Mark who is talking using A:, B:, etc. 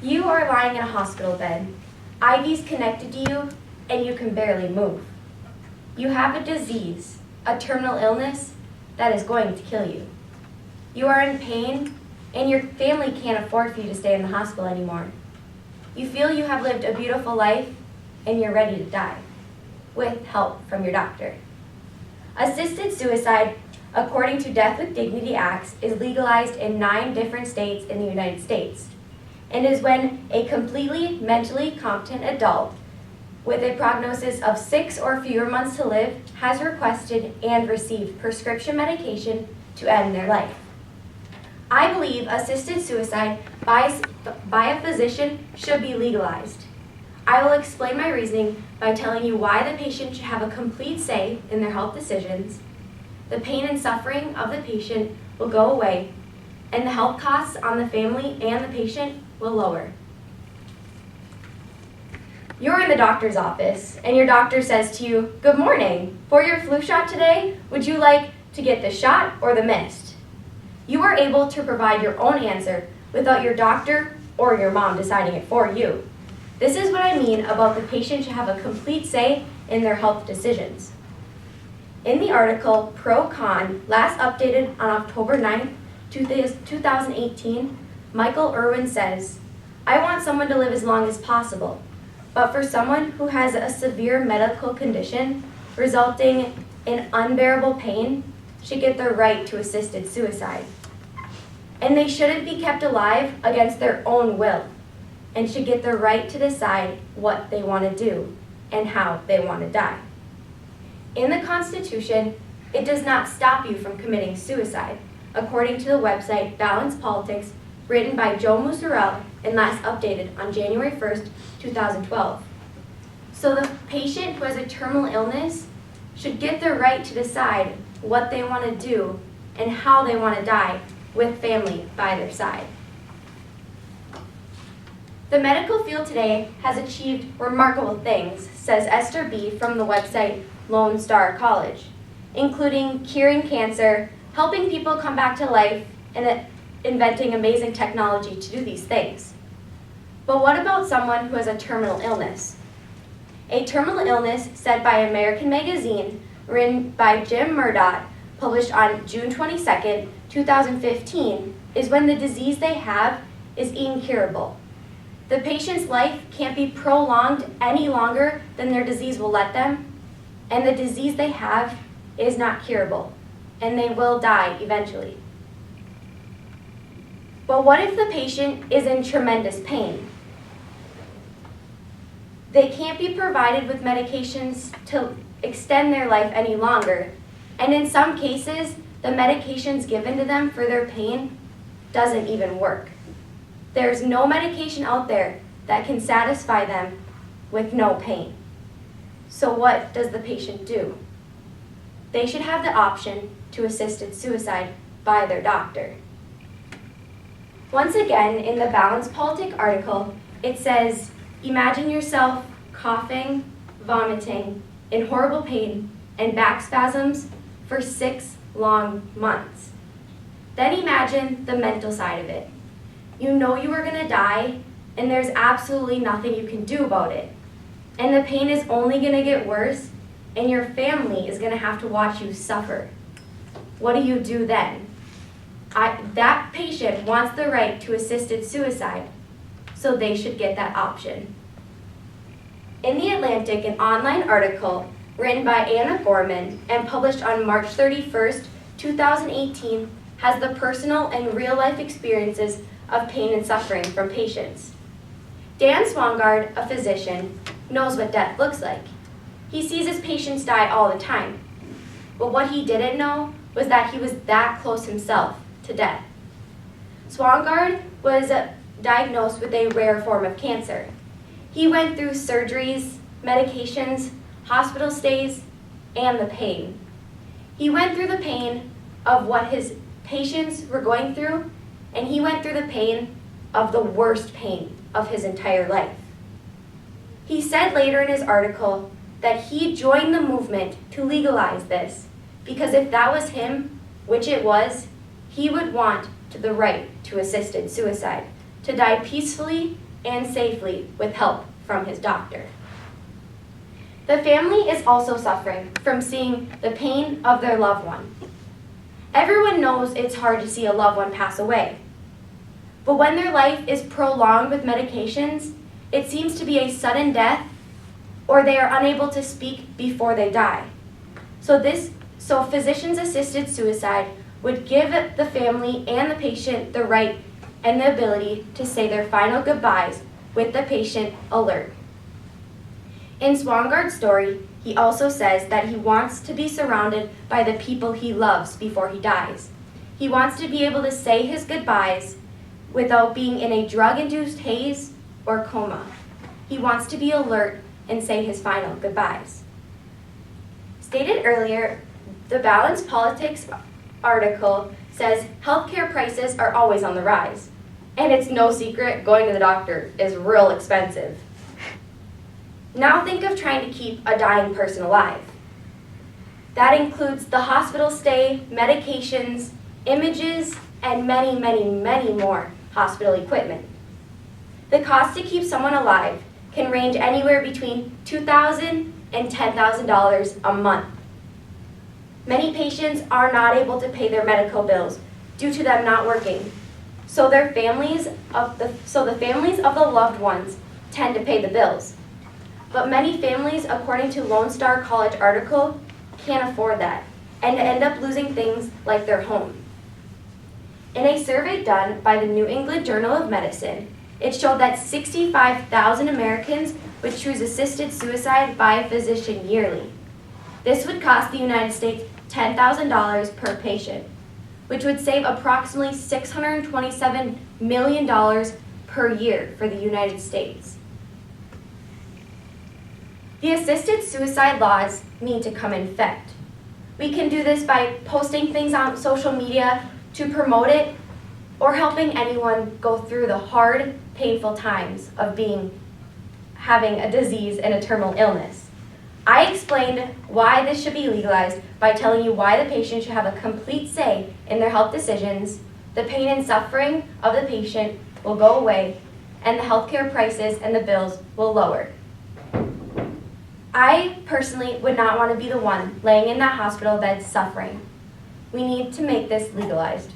A: You are lying in a hospital bed. IVs connected to you, and you can barely move. You have a disease, a terminal illness, that is going to kill you. You are in pain, and your family can't afford for you to stay in the hospital anymore. You feel you have lived a beautiful life, and you're ready to die, with help from your doctor. Assisted suicide, according to Death with Dignity Acts, is legalized in 9 different states in the United States, and is when a completely mentally competent adult with a prognosis of 6 or fewer months to live has requested and received prescription medication to end their life. I believe assisted suicide by a physician should be legalized. I will explain my reasoning by telling you why the patient should have a complete say in their health decisions. The pain and suffering of the patient will go away, and the health costs on the family and the patient will lower. You're in the doctor's office, and your doctor says to you, "Good morning. For your flu shot today, would you like to get the shot or the mist?" You are able to provide your own answer without your doctor or your mom deciding it for you. This is what I mean about the patient should have a complete say in their health decisions. In the article Pro-Con, last updated on October 9th, 2018, Michael Irwin says, "I want someone to live as long as possible, but for someone who has a severe medical condition resulting in unbearable pain should get the right to assisted suicide. And they shouldn't be kept alive against their own will, and should get the right to decide what they want to do and how they want to die." In the Constitution, it does not stop you from committing suicide, according to the website Balance Politics, written by Joe Mussarel and last updated on January 1st, 2012. So the patient who has a terminal illness should get the right to decide what they want to do and how they want to die with family by their side. The medical field today has achieved remarkable things, says Esther B. from the website Lone Star College, including curing cancer, helping people come back to life, and inventing amazing technology to do these things. But what about someone who has a terminal illness? A terminal illness, said by American Magazine, written by Jim Murdoch, published on June 22nd, 2015, is when the disease they have is incurable. The patient's life can't be prolonged any longer than their disease will let them, and the disease they have is not curable, and they will die eventually. But what if the patient is in tremendous pain? They can't be provided with medications to extend their life any longer, and in some cases, the medications given to them for their pain doesn't even work. There's no medication out there that can satisfy them with no pain. So what does the patient do? They should have the option to assisted suicide by their doctor. Once again, in the Balance Politic article, it says, imagine yourself coughing, vomiting, in horrible pain, and back spasms for 6 long months. Then imagine the mental side of it. You know you are going to die, and there's absolutely nothing you can do about it. And the pain is only going to get worse, and your family is going to have to watch you suffer. What do you do then? That patient wants the right to assisted suicide, so they should get that option. In The Atlantic, an online article written by Anna Gorman and published on March 31st, 2018, has the personal and real-life experiences of pain and suffering from patients. Dan Swangard, a physician, knows what death looks like. He sees his patients die all the time. But what he didn't know was that he was that close himself to death. Swangard was diagnosed with a rare form of cancer. He went through surgeries, medications, hospital stays, and the pain. He went through the pain of what his patients were going through, and he went through the pain of the worst pain of his entire life. He said later in his article that he joined the movement to legalize this because if that was him, which it was, he would want the right to assisted suicide, to die peacefully and safely with help from his doctor. The family is also suffering from seeing the pain of their loved one. Everyone knows it's hard to see a loved one pass away. But when their life is prolonged with medications, it seems to be a sudden death, or they are unable to speak before they die. So physician-assisted suicide would give the family and the patient the right and the ability to say their final goodbyes with the patient alert. In Swangard's story, he also says that he wants to be surrounded by the people he loves before he dies. He wants to be able to say his goodbyes without being in a drug-induced haze or coma. He wants to be alert and say his final goodbyes. Stated earlier, the Balanced Politics article says healthcare prices are always on the rise. And it's no secret, going to the doctor is real expensive. Now think of trying to keep a dying person alive. That includes the hospital stay, medications, images, and many, many, many more hospital equipment. The cost to keep someone alive can range anywhere between $2,000 and $10,000 a month. Many patients are not able to pay their medical bills due to them not working, so the families of the loved ones tend to pay the bills. But many families, according to Lone Star College article, can't afford that and end up losing things like their home. In a survey done by the New England Journal of Medicine, it showed that 65,000 Americans would choose assisted suicide by a physician yearly. This would cost the United States $10,000 per patient, which would save approximately $627 million per year for the United States. The assisted suicide laws need to come in effect. We can do this by posting things on social media to promote it, or helping anyone go through the hard, painful times of having a disease and a terminal illness. I explained why this should be legalized by telling you why the patient should have a complete say in their health decisions, the pain and suffering of the patient will go away, and the healthcare prices and the bills will lower. I personally would not want to be the one laying in that hospital bed suffering. We need to make this legalized.